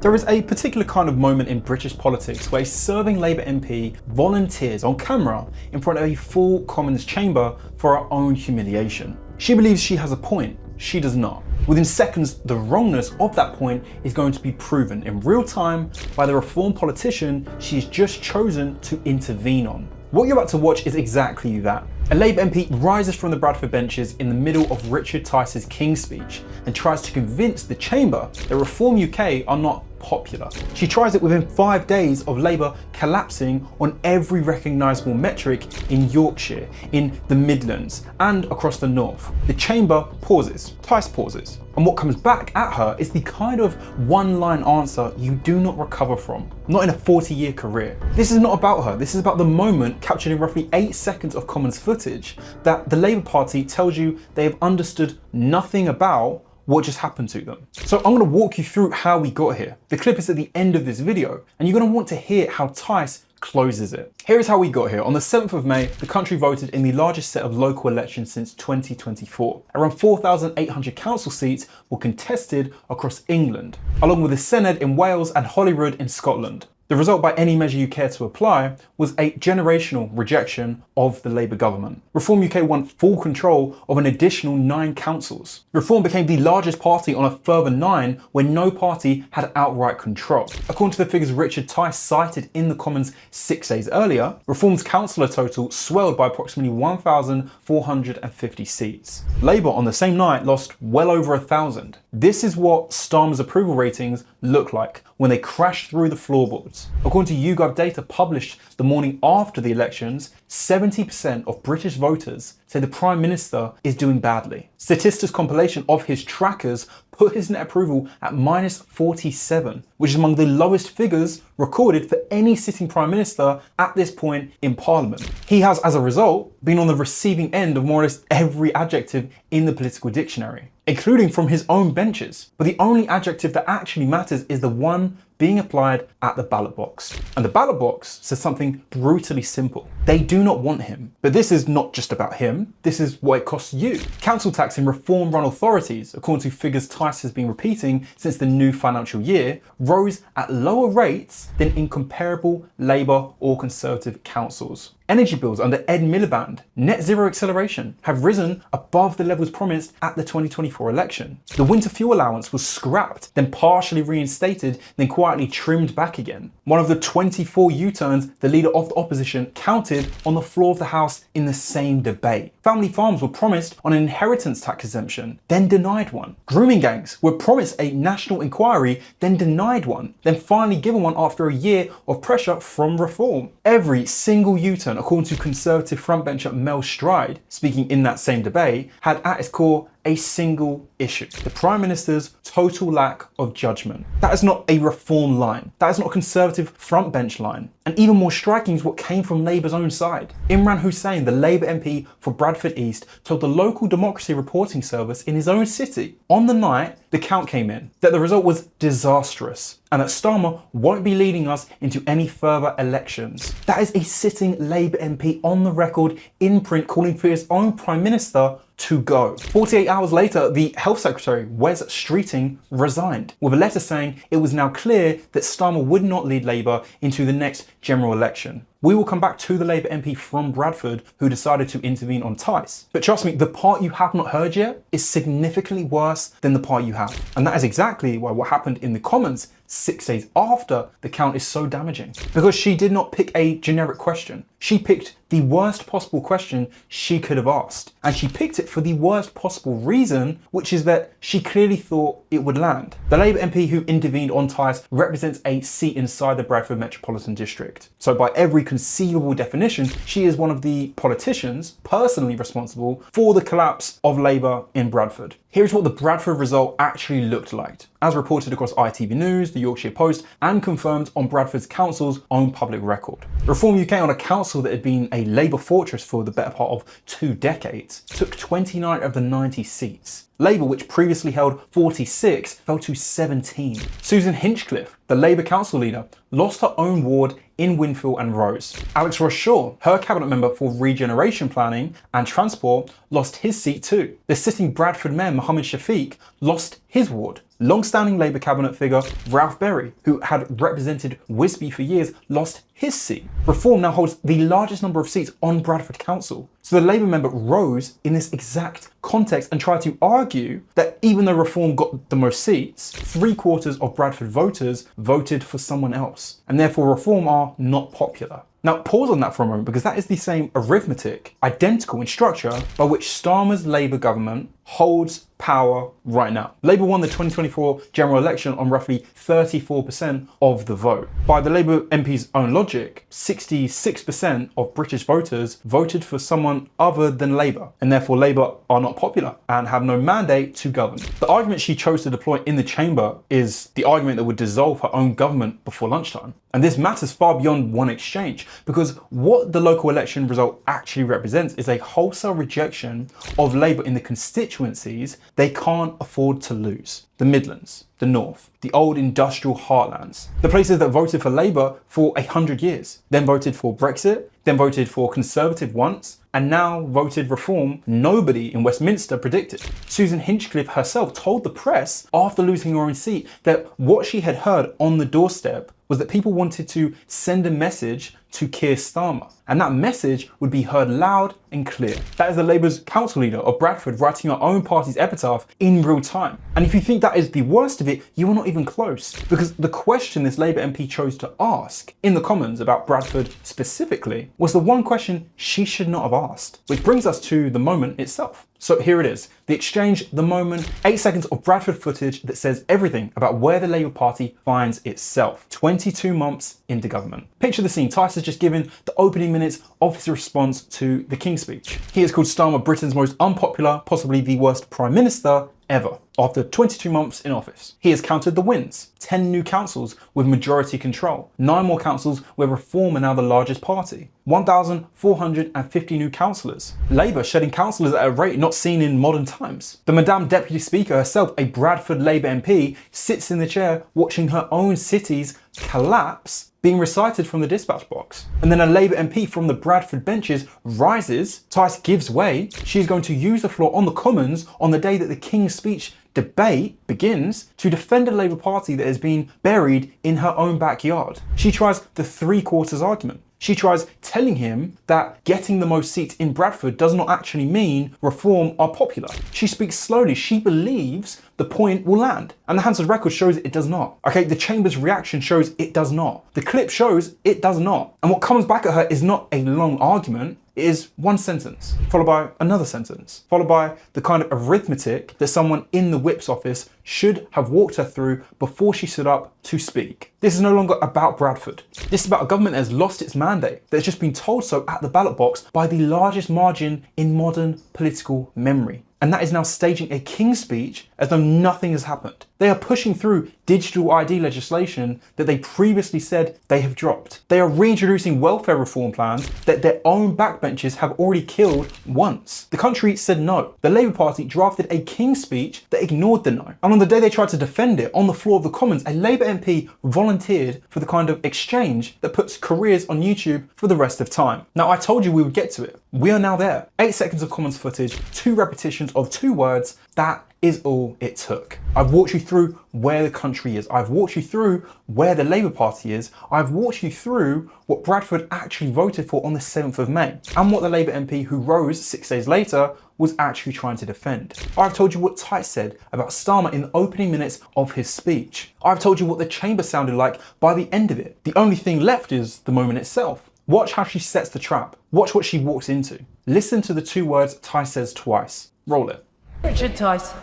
There is a particular kind of moment in British politics where a serving Labour MP volunteers on camera in front of a full Commons chamber for her own humiliation. She believes she has a point. She does not. Within seconds, the wrongness of that point is going to be proven in real time by the Reform politician she has just chosen to intervene on. What you're about to watch is exactly that. A Labour MP rises from the Bradford benches in the middle of Richard Tice's King's Speech and tries to convince the chamber that Reform UK are not popular. She tries it within 5 days of Labour collapsing on every recognisable metric in Yorkshire, in the Midlands and across the North. The chamber pauses, Tice pauses, and what comes back at her is the kind of one-line answer you do not recover from, not in a 40-year career. This is not about her, this is about the moment captured in roughly 8 seconds of Commons footage that the Labour Party tells you they have understood nothing about what just happened to them. So I'm going to walk you through how we got here. The clip is at the end of this video, and you're going to want to hear how Tice closes it. Here is how we got here. On the 7th of May, the country voted in the largest set of local elections since 2024. Around 4,800 council seats were contested across England, along with the Senedd in Wales and Holyrood in Scotland. The result, by any measure you care to apply, was a generational rejection of the Labour government. Reform UK won full control of an additional 9 councils. Reform became the largest party on a further 9 where no party had outright control. According to the figures Richard Tice cited in the Commons 6 days earlier, Reform's councillor total swelled by approximately 1,450 seats. Labour on the same night lost well over 1,000. This is what Starmer's approval ratings look like when they crash through the floorboards. According to YouGov data published the morning after the elections, 70% of British voters say the Prime Minister is doing badly. Statist's compilation of his trackers put his net approval at -47, which is among the lowest figures recorded for any sitting Prime Minister at this point in Parliament. He has, as a result, been on the receiving end of more or less every adjective in the political dictionary, including from his own benches. But the only adjective that actually matters is the one being applied at the ballot box. And the ballot box says something brutally simple. They do not want him. But this is not just about him, this is what it costs you. Council tax in reform-run authorities, according to figures Tice has been repeating since the new financial year, rose at lower rates than in comparable Labour or Conservative councils. Energy bills under Ed Miliband, net zero acceleration, have risen above the levels promised at the 2024 election. The winter fuel allowance was scrapped, then partially reinstated, then quietly trimmed back again. One of the 24 U-turns the leader of the opposition counted on the floor of the House in the same debate. Family farms were promised on an inheritance tax exemption, then denied one. Grooming gangs were promised a national inquiry, then denied one, then finally given one after a year of pressure from Reform. Every single U-turn, according to Conservative frontbencher Mel Stride, speaking in that same debate, had at its core a single issue: the Prime Minister's total lack of judgment. That is not a Reform line. That is not a Conservative frontbench line. And even more striking is what came from Labour's own side. Imran Hussain, the Labour MP for Bradford East, told the local democracy reporting service in his own city, on the night the count came in, that the result was disastrous and that Starmer won't be leading us into any further elections. That is a sitting Labour MP on the record in print calling for his own Prime Minister to go. 48 hours later, the Health Secretary, Wes Streeting, resigned, with a letter saying it was now clear that Starmer would not lead Labour into the next general election. We will come back to the Labour MP from Bradford who decided to intervene on Tice. But trust me, the part you have not heard yet is significantly worse than the part you have. And that is exactly why what happened in the Commons 6 days after the count is so damaging. Because she did not pick a generic question. She picked the worst possible question she could have asked. And she picked it for the worst possible reason, which is that she clearly thought it would land. The Labour MP who intervened on Tice represents a seat inside the Bradford Metropolitan District. So by every conceivable definition, she is one of the politicians personally responsible for the collapse of Labour in Bradford. Here's what the Bradford result actually looked like, as reported across ITV News, the Yorkshire Post, and confirmed on Bradford's council's own public record. Reform UK, on a council that had been a Labour fortress for the better part of 2 decades, took 29 of the 90 seats. Labour, which previously held 46, fell to 17. Susan Hinchcliffe, the Labour council leader, lost her own ward in Winfield and Rose. Alex Ross-Shaw, her cabinet member for regeneration planning and transport, lost his seat too. The sitting Bradford mayor, Mohammed Shafiq, lost his ward. Long-standing Labour cabinet figure Ralph Berry, who had represented Wisby for years, lost his seat. Reform now holds the largest number of seats on Bradford Council. So the Labour member rose in this exact context and tried to argue that even though Reform got the most seats, 3/4 of Bradford voters voted for someone else, and therefore Reform are not popular. Now pause on that for a moment, because that is the same arithmetic, identical in structure, by which Starmer's Labour government holds power right now. Labour won the 2024 general election on roughly 34% of the vote. By the Labour MP's own logic, 66% of British voters voted for someone other than Labour, and therefore Labour are not popular and have no mandate to govern. The argument she chose to deploy in the chamber is the argument that would dissolve her own government before lunchtime. And this matters far beyond one exchange, because what the local election result actually represents is a wholesale rejection of Labour in the constituencies they can't afford to lose. The Midlands, the North, the old industrial heartlands, the places that voted for Labour for 100 years, then voted for Brexit, then voted for Conservative once, and now voted Reform nobody in Westminster predicted. Susan Hinchcliffe herself told the press after losing her own seat that what she had heard on the doorstep was that people wanted to send a message to Keir Starmer, and that message would be heard loud and clear. That is the Labour's council leader of Bradford writing her own party's epitaph in real time. And if you think that is the worst of it, you are not even close, because the question this Labour MP chose to ask in the Commons about Bradford specifically was the one question she should not have asked. Which brings us to the moment itself. So here it is, the exchange, the moment, 8 seconds of Bradford footage that says everything about where the Labour Party finds itself 22 months into government. Picture the scene. Tice has just given the opening minutes of his response to the King's Speech. He has called Starmer Britain's most unpopular, possibly the worst Prime Minister ever, after 22 months in office. He has counted the wins, 10 new councils with majority control, 9 more councils where Reform are now the largest party, 1,450 new councillors, Labour shedding councillors at a rate not seen in modern times. The Madame Deputy Speaker herself, a Bradford Labour MP, sits in the chair watching her own city's collapse being recited from the dispatch box. And then a Labour MP from the Bradford benches rises, Tice gives way, she's going to use the floor on the Commons on the day that the King's Speech debate begins to defend a Labour Party that has been buried in her own backyard. She tries the 3/4 argument. She tries telling him that getting the most seats in Bradford does not actually mean Reform are popular. She speaks slowly. She believes the point will land. And the Hansard record shows it does not. Okay, the Chamber's reaction shows it does not. The clip shows it does not. And what comes back at her is not a long argument. It is one sentence, followed by another sentence, followed by the kind of arithmetic that someone in the whip's office should have walked her through before she stood up to speak. This is no longer about Bradford. This is about a government that has lost its mandate, that has just been told so at the ballot box by the largest margin in modern political memory. And that is now staging a King's Speech as though nothing has happened. They are pushing through digital ID legislation that they previously said they have dropped. They are reintroducing welfare reform plans that their own backbenchers have already killed once. The country said no. The Labour Party drafted a King's Speech that ignored the no. And on the day they tried to defend it on the floor of the Commons, a Labour MP volunteered for the kind of exchange that puts careers on YouTube for the rest of time. Now, I told you we would get to it. We are now there. 8 seconds of Commons footage, 2 repetitions of 2 words. That is all it took. I've walked you through where the country is. I've walked you through where the Labour Party is. I've walked you through what Bradford actually voted for on the 7th of May and what the Labour MP who rose 6 days later was actually trying to defend. I've told you what Tice said about Starmer in the opening minutes of his speech. I've told you what the chamber sounded like by the end of it. The only thing left is the moment itself. Watch how she sets the trap. Watch what she walks into. Listen to the 2 words Tice says twice. Roll it. Richard Tice.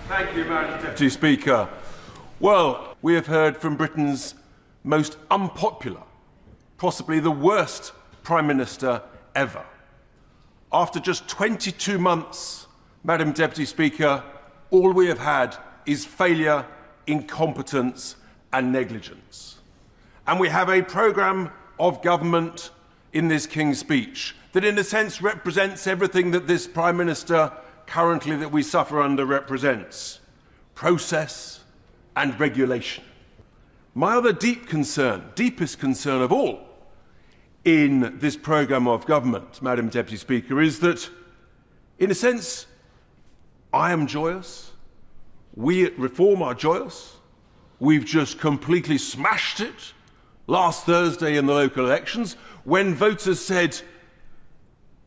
Thank you, Madam Deputy Speaker. Well, we have heard from Britain's most unpopular, possibly the worst Prime Minister ever. After just 22 months, Madam Deputy Speaker, all we have had is failure, incompetence and negligence. And we have a programme of government in this King's Speech that in a sense represents everything that this Prime Minister currently that we suffer under represents: process and regulation. My other deepest concern of all in this programme of government, Madam Deputy Speaker, is that in a sense I am joyous, We at Reform are joyous. We've just completely smashed it last Thursday in the local elections when voters said,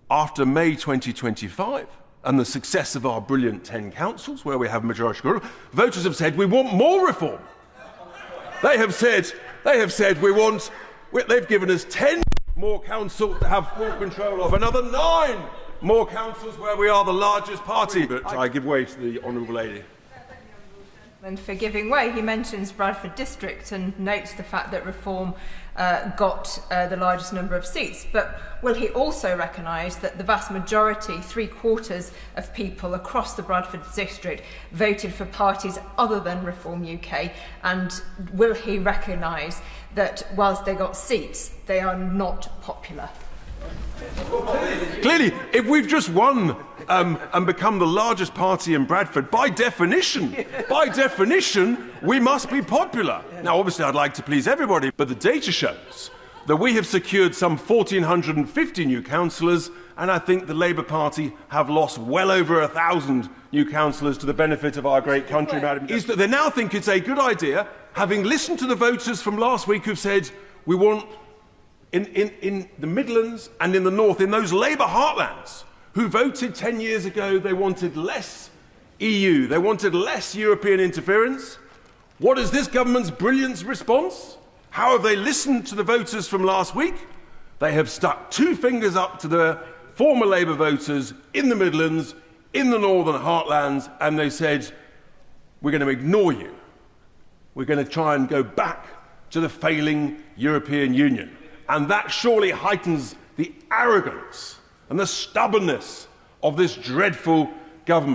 after May 2025 and the success of our brilliant 10 councils where we have majority control, voters have said we want more reform. They have said they've given us 10 more councils to have full control of, another 9 more councils where we are the largest party. But I give way to the honourable lady. And for giving way, he mentions Bradford district and notes the fact that Reform got the largest number of seats. But will he also recognise that the vast majority, 3/4 of people across the Bradford district, voted for parties other than Reform UK? And will he recognise that whilst they got seats, they are not popular? Clearly, if we've just won and become the largest party in Bradford, by definition, we must be popular. Now, obviously, I'd like to please everybody, but the data shows that we have secured some 1,450 new councillors, and I think the Labour Party have lost well over 1,000 new councillors to the benefit of our great country, Madam. Is that they now think it's a good idea, having listened to the voters from last week who've said we want in the Midlands and in the North, in those Labour heartlands, who voted 10 years ago, they wanted less EU, they wanted less European interference. What is this government's brilliant response? How have they listened to the voters from last week? They have stuck 2 fingers up to the former Labour voters in the Midlands, in the Northern heartlands, and they said, we're going to ignore you. We're going to try and go back to the failing European Union. And that surely heightens the arrogance and the stubbornness of this dreadful government.